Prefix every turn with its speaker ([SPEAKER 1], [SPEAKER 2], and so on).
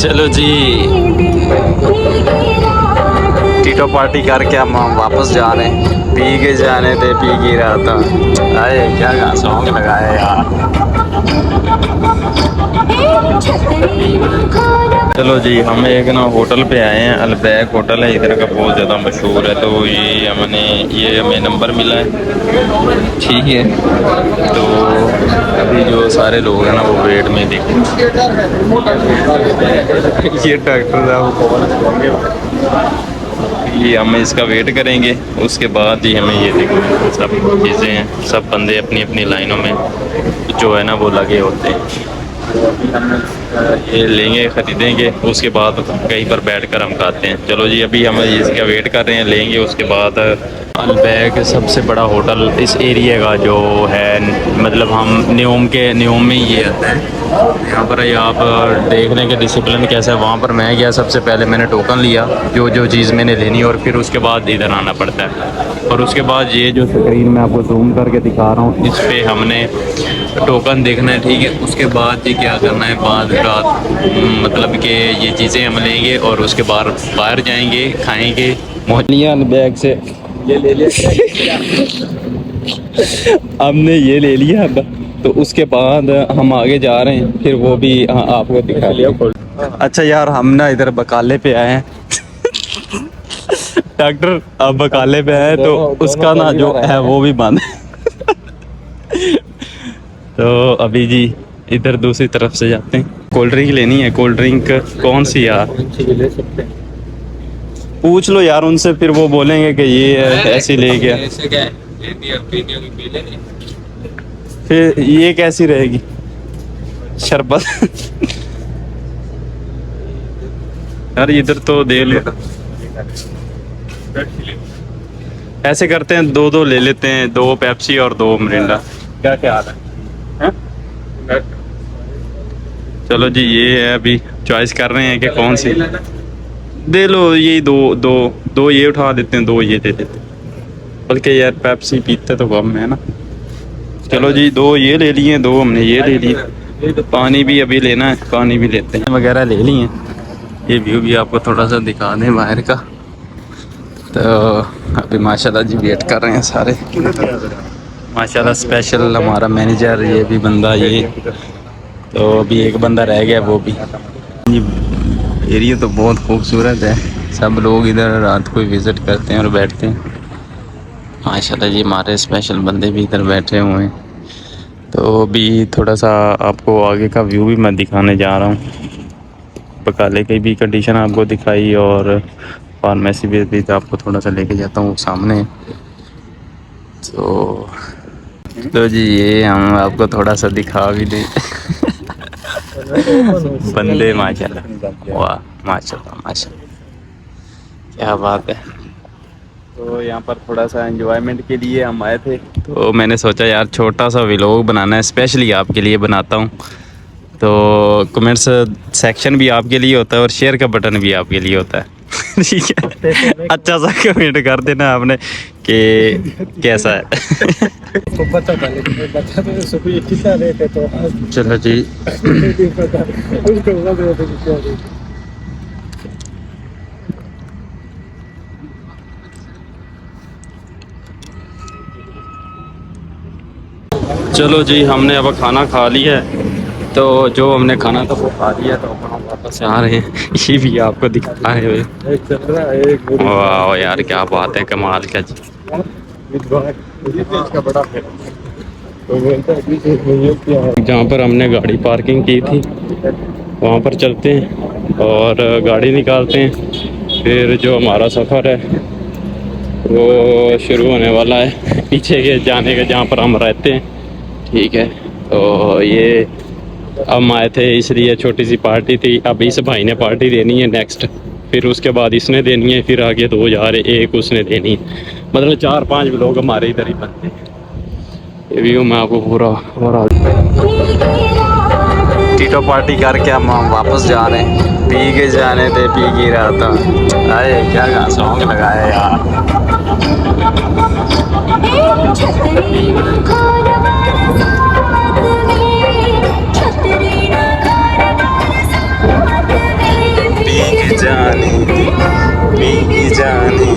[SPEAKER 1] चलो जी, टीटो पार्टी करके हम वापस जा रहे हैं। पी के जाने थे, पी के रहा था। अरे क्या सॉन्ग लगाया यार। चलो जी, हम एक ना होटल पे आए हैं। अलबैक होटल है, इधर का बहुत ज़्यादा मशहूर है। तो ये हमें नंबर मिला है, ठीक है। तो अभी जो सारे लोग हैं ना वो वेट में देखो। ये डॉक्टर साहब, ये हम इसका वेट करेंगे। उसके बाद ही हमें ये देखो सब चीज़ें हैं, सब बंदे अपनी अपनी लाइनों में जो है ना वो लगे होते हैं। ये लेंगे, ख़रीदेंगे, उसके बाद कहीं पर बैठकर हम खाते हैं। चलो जी, अभी हम इसका वेट कर रहे हैं, लेंगे। उसके बाद अलबैक सबसे बड़ा होटल इस एरिया का जो है, मतलब हम न्योम में ही ये आता है। यहाँ पर आप देख लें कि डिसिप्लिन कैसा है। वहाँ पर मैं गया, सबसे पहले मैंने टोकन लिया जो चीज़ मैंने लेनी, और फिर उसके बाद इधर आना पड़ता है। और उसके बाद ये जो स्क्रीन मैं आपको जूम करके दिखा रहा हूँ, इस पर हमने टोकन देखना है, ठीक है। उसके बाद ये क्या करना है, बाद रात मतलब कि ये चीज़ें हम लेंगे और उसके बाद बाहर जाएंगे, खाएंगे। मोहनिया बैग से ये ले लिया हमने, ये ले लिया। तो उसके बाद हम आगे जा रहे हैं, फिर वो भी आपको दिखा लिया। अच्छा यार, हम ना इधर बकाले पे आए हैं। डॉक्टर अब बकाले पे आए तो उसका ना जो है वो भी बंद है। तो अभी जी इधर दूसरी तरफ से जाते हैं। कोल्ड ड्रिंक लेनी है। कोल्ड ड्रिंक कौन सी यार? ले सकते हैं, पूछ लो यार उनसे, फिर वो बोलेंगे कि ये ऐसी ले गया। फिर ये कैसी रहेगी? शरबत। यार इधर तो दे ले, ऐसे करते हैं, दो ले लेते हैं, 2 पेप्सी और 2 मिरिंडा। क्या ख्याल है? चलो जी, ये है, अभी चॉइस कर रहे हैं कि कौन सी दे लो। ये दो ये उठा देते हैं, 2 ये दे देते हैं। बल्कि यार पेप्सी पीते तो कम है ना। चलो जी, 2 ये ले लिए, 2 हमने ये ले लिए। पानी भी अभी लेना है, पानी भी लेते हैं, वगैरह ले लिए। ये व्यू भी आपको थोड़ा सा दिखा दें बाहर का। तो अभी माशाल्लाह जी वेट कर रहे हैं सारे। माशाल्लाह स्पेशल हमारा मैनेजर, ये भी बंदा, ये तो अभी एक बंदा रह गया, वो भी। एरिया तो बहुत खूबसूरत है, सब लोग इधर रात को विज़िट करते हैं और बैठते हैं। माशाल्लाह जी, हमारे स्पेशल बंदे भी इधर बैठे हुए हैं। तो अभी थोड़ा सा आपको आगे का व्यू भी मैं दिखाने जा रहा हूँ। बकाले की भी कंडीशन आपको दिखाई, और फार्मेसी भी आपको थोड़ा सा लेके जाता हूँ सामने। तो जी, ये हम आपको थोड़ा सा दिखा भी दें। बंदे माशाल्लाह, वाह माशाल्लाह माशाल्लाह, क्या बात है। तो यहाँ पर थोड़ा सा एंजॉयमेंट के लिए हम आए थे, तो मैंने सोचा यार छोटा सा व्लॉग बनाना है, स्पेशली आपके लिए बनाता हूँ। तो कमेंट्स सेक्शन भी आपके लिए होता है और शेयर का बटन भी आपके लिए होता है। ठीक है, अच्छा सा कमेंट कर देना आपने कि कैसा है।
[SPEAKER 2] पता था, लेकिन बता तो सुबह कितना लेते तो
[SPEAKER 1] चलो जी, चलो जी, हमने अब खाना खा लिया है। तो जो हमने खाना था वो खा लिया, तो अब हम वापस आ रहे हैं। ये भी आपको दिखा रहे हुए। वाह यार, क्या बात है, कमाल का जी। जहाँ पर हमने गाड़ी पार्किंग की थी वहाँ पर चलते हैं और गाड़ी निकालते हैं। फिर जो हमारा सफ़र है वो शुरू होने वाला है पीछे के जाने का, जहाँ पर हम रहते हैं, ठीक है। तो ये हम आए थे इसलिए, छोटी सी पार्टी थी। अब इस भाई ने पार्टी देनी है नेक्स्ट, फिर उसके बाद इसने देनी है, फिर आगे 2 जा रहे, एक उसने देनी है। मतलब 4-5 लोग हमारे इधर ही बनते हैं। ये भी मैं आपको पूरा टीटो पार्टी करके हम वापस जा रहे हैं। पी के जाने थे, पी के रहा था। अरे क्या सॉन्ग लगाया यार। जाने दे मेरी जाने